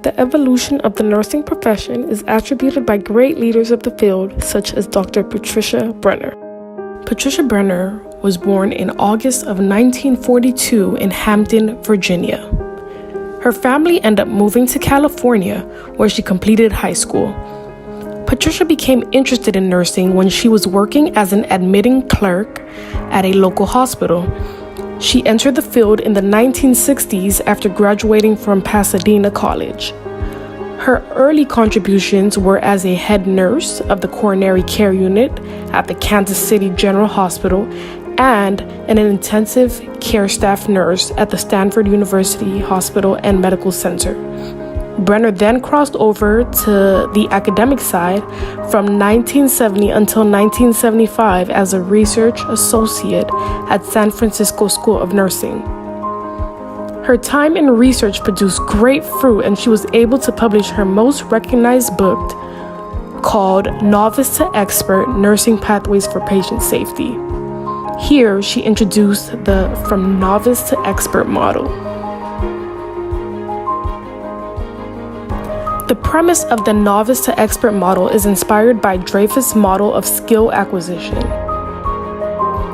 The evolution of the nursing profession is attributed by great leaders of the field, such as Dr. Patricia Brenner. Patricia Brenner was born in August of 1942 in Hampton, Virginia. Her family ended up moving to California, where she completed high school. Patricia became interested in nursing when she was working as an admitting clerk at a local hospital. She entered the field in the 1960s after graduating from Pasadena College. Her early contributions were as a head nurse of the coronary care unit at the Kansas City General Hospital and an intensive care staff nurse at the Stanford University Hospital and Medical Center. Brenner then crossed over to the academic side from 1970 until 1975 as a research associate at San Francisco School of Nursing. Her time in research produced great fruit, and she was able to publish her most recognized book called Novice to Expert: Nursing Pathways for Patient Safety. Here, she introduced the From Novice to Expert model. The premise of the novice to expert model is inspired by Dreyfus' model of skill acquisition.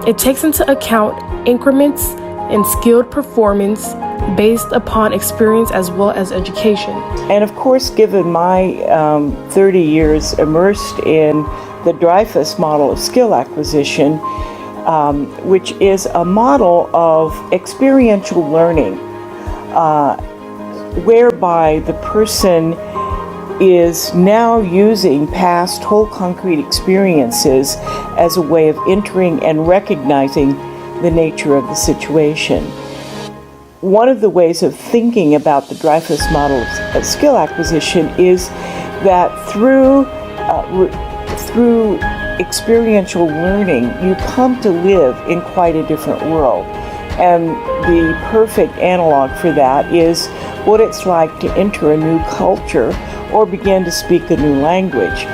It takes into account increments in skilled performance based upon experience as well as education. And of course, given my 30 years immersed in the Dreyfus model of skill acquisition, which is a model of experiential learning, whereby the person is now using past whole concrete experiences as a way of entering and recognizing the nature of the situation. One of the ways of thinking about the Dreyfus model of skill acquisition is that through experiential learning, you come to live in quite a different world. And the perfect analog for that is what it's like to enter a new culture or begin to speak a new language.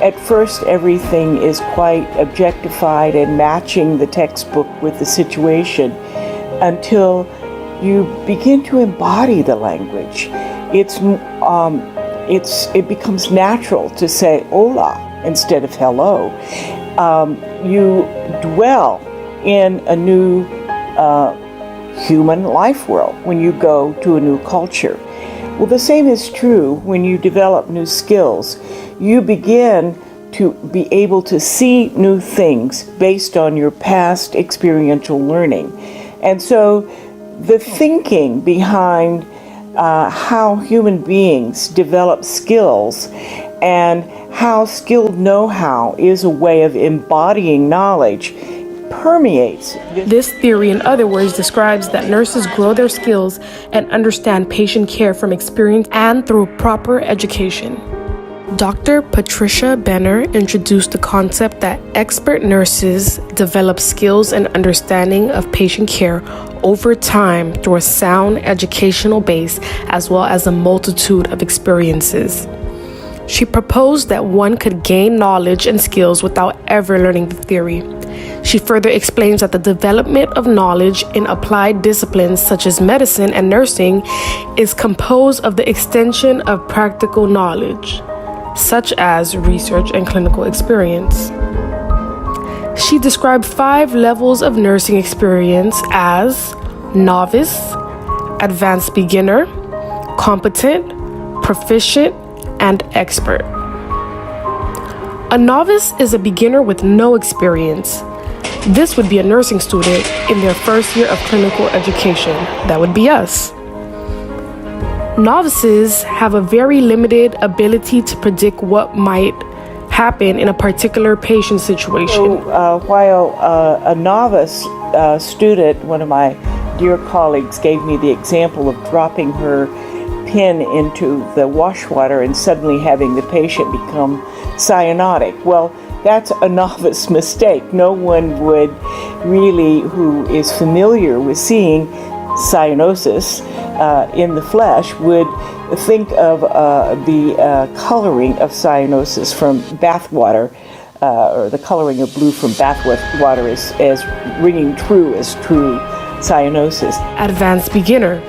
At first, everything is quite objectified and matching the textbook with the situation until you begin to embody the language. It becomes natural to say hola instead of hello. You dwell in a new human life world when you go to a new culture. Well, the same is true when you develop new skills. You begin to be able to see new things based on your past experiential learning. And so the thinking behind how human beings develop skills and how skilled know-how is a way of embodying knowledge permeates. This theory, in other words, describes that nurses grow their skills and understand patient care from experience and through proper education. Dr. Patricia Brenner introduced the concept that expert nurses develop skills and understanding of patient care over time through a sound educational base as well as a multitude of experiences. She proposed that one could gain knowledge and skills without ever learning the theory. She further explains that the development of knowledge in applied disciplines such as medicine and nursing is composed of the extension of practical knowledge, such as research and clinical experience. She described 5 levels of nursing experience as novice, advanced beginner, competent, proficient, and expert. A novice is a beginner with no experience. This would be a nursing student in their first year of clinical education. That would be us. Novices have a very limited ability to predict what might happen in a particular patient situation. So, while a novice student, one of my dear colleagues gave me the example of dropping her pin into the wash water and suddenly having the patient become cyanotic. Well, that's a novice mistake. No one would really, who is familiar with seeing cyanosis in the flesh, would think of the coloring of cyanosis from bath water, or the coloring of blue from bath water as ringing true as true cyanosis. Advanced beginner.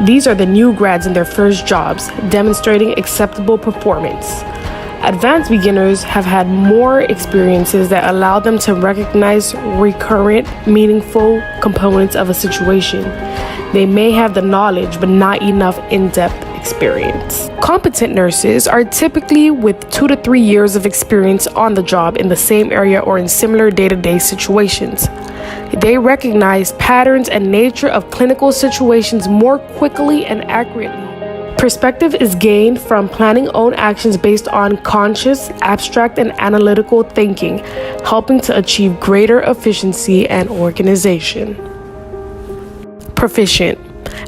These are the new grads in their first jobs, demonstrating acceptable performance. Advanced beginners have had more experiences that allow them to recognize recurrent, meaningful components of a situation. They may have the knowledge, but not enough in-depth experience. Competent nurses are typically with 2 to 3 years of experience on the job in the same area or in similar day-to-day situations. They recognize patterns and nature of clinical situations more quickly and accurately. Perspective is gained from planning own actions based on conscious, abstract, and analytical thinking, helping to achieve greater efficiency and organization. Proficient.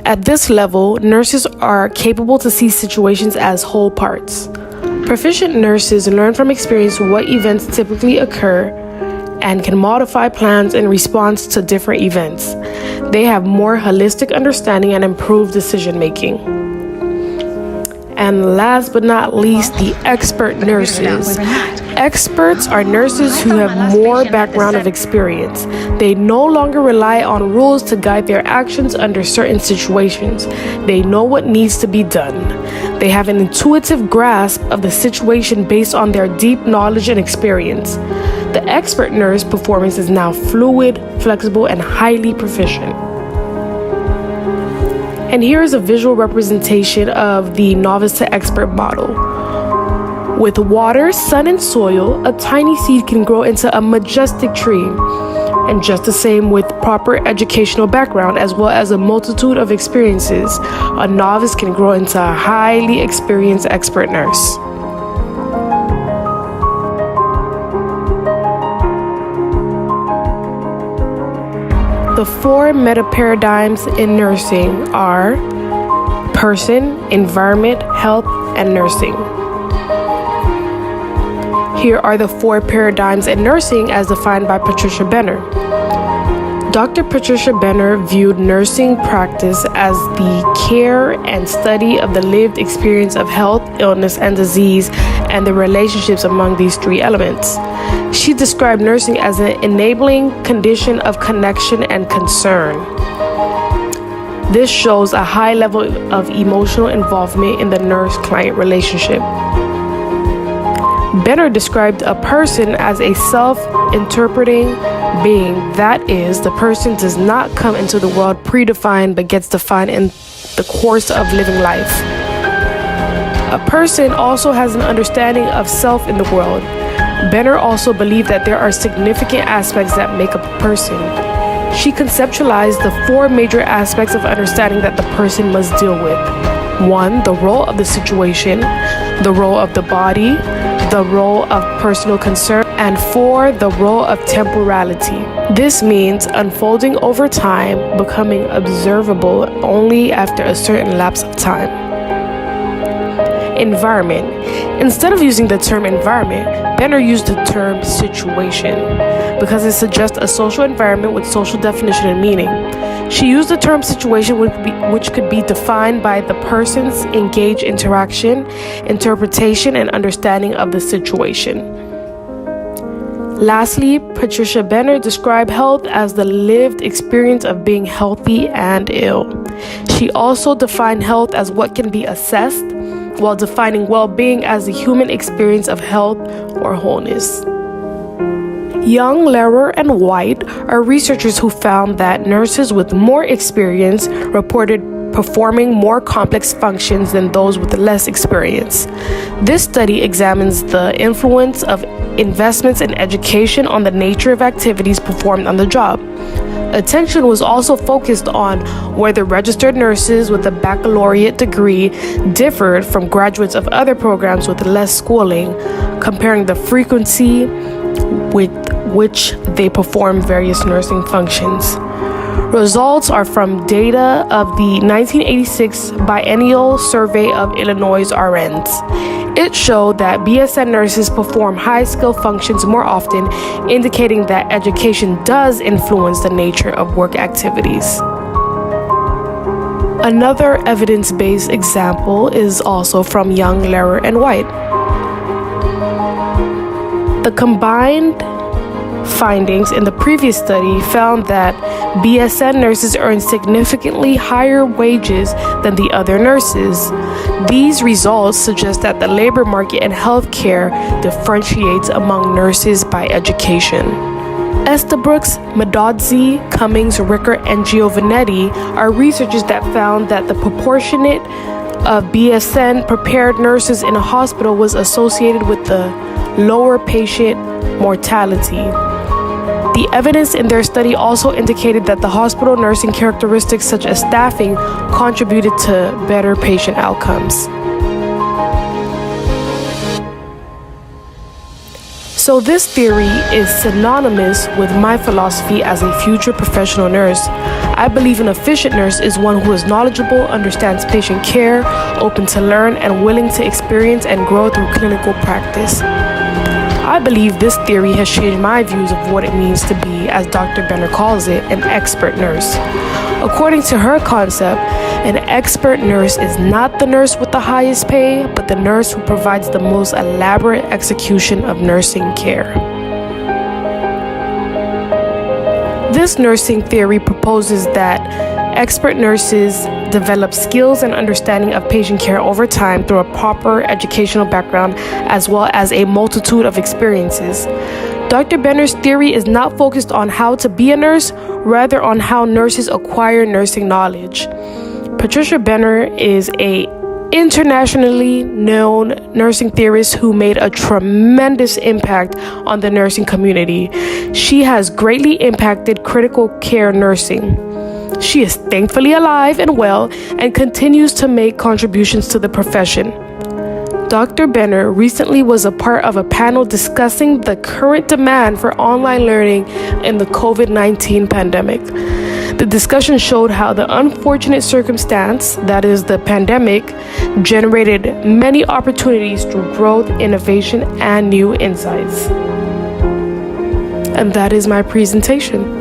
At this level, nurses are capable to see situations as whole parts. Proficient nurses learn from experience what events typically occur and can modify plans in response to different events. They have more holistic understanding and improved decision making. And last but not least, the expert nurses. Experts are nurses who have more background of experience. They no longer rely on rules to guide their actions under certain situations. They know what needs to be done. They have an intuitive grasp of the situation based on their deep knowledge and experience. The expert nurse performance is now fluid, flexible, and highly proficient. And here is a visual representation of the novice to expert model. With water, sun, and soil, a tiny seed can grow into a majestic tree. And just the same with proper educational background as well as a multitude of experiences, a novice can grow into a highly experienced expert nurse. The 4 meta paradigms in nursing are person, environment, health, and nursing. Here are the 4 paradigms in nursing as defined by Patricia Benner. Dr. Patricia Benner viewed nursing practice as the care and study of the lived experience of health, illness, and disease, and the relationships among these 3 elements. She described nursing as an enabling condition of connection and concern. This shows a high level of emotional involvement in the nurse-client relationship. Benner described a person as a self-interpreting being. That is, the person does not come into the world predefined but gets defined in the course of living life. A person also has an understanding of self in the world. Benner also believed that there are significant aspects that make up a person. She conceptualized the 4 major aspects of understanding that the person must deal with. 1, the role of the situation, the role of the body, the role of personal concern, and 4, the role of temporality. This means unfolding over time, becoming observable only after a certain lapse of time. Environment. Instead of using the term environment, Benner used the term situation because it suggests a social environment with social definition and meaning. She used the term situation which could be defined by the person's engaged interaction, interpretation, and understanding of the situation. Lastly, Patricia Benner described health as the lived experience of being healthy and ill. She also defined health as what can be assessed, while defining well-being as the human experience of health or wholeness. Young, Lehrer, and White are researchers who found that nurses with more experience reported performing more complex functions than those with less experience. This study examines the influence of investments in education on the nature of activities performed on the job. Attention was also focused on whether registered nurses with a baccalaureate degree differed from graduates of other programs with less schooling, comparing the frequency with which they perform various nursing functions. Results are from data of the 1986 Biennial Survey of Illinois RNs. It showed that BSN nurses perform high-skill functions more often, indicating that education does influence the nature of work activities. Another evidence-based example is also from Young, Lehrer, and White. The combined findings in the previous study found that BSN nurses earn significantly higher wages than the other nurses. These results suggest that the labor market in healthcare differentiates among nurses by education. Estabrooks, Medodzi, Cummings, Ricker, and Giovanetti are researchers that found that the proportionate of BSN prepared nurses in a hospital was associated with the lower patient mortality. The evidence in their study also indicated that the hospital nursing characteristics such as staffing contributed to better patient outcomes. So this theory is synonymous with my philosophy as a future professional nurse. I believe an efficient nurse is one who is knowledgeable, understands patient care, open to learn, and willing to experience and grow through clinical practice. I believe this theory has changed my views of what it means to be, as Dr. Benner calls it, an expert nurse. According to her concept, an expert nurse is not the nurse with the highest pay, but the nurse who provides the most elaborate execution of nursing care. This nursing theory proposes that expert nurses develop skills and understanding of patient care over time through a proper educational background as well as a multitude of experiences. Dr. Benner's theory is not focused on how to be a nurse, rather on how nurses acquire nursing knowledge. Patricia Benner is an internationally known nursing theorist who made a tremendous impact on the nursing community. She has greatly impacted critical care nursing. She is thankfully alive and well and continues to make contributions to the profession. Dr. Benner recently was a part of a panel discussing the current demand for online learning in the COVID-19 pandemic. The discussion showed how the unfortunate circumstance, that is the pandemic, generated many opportunities through growth, innovation, and new insights. And that is my presentation.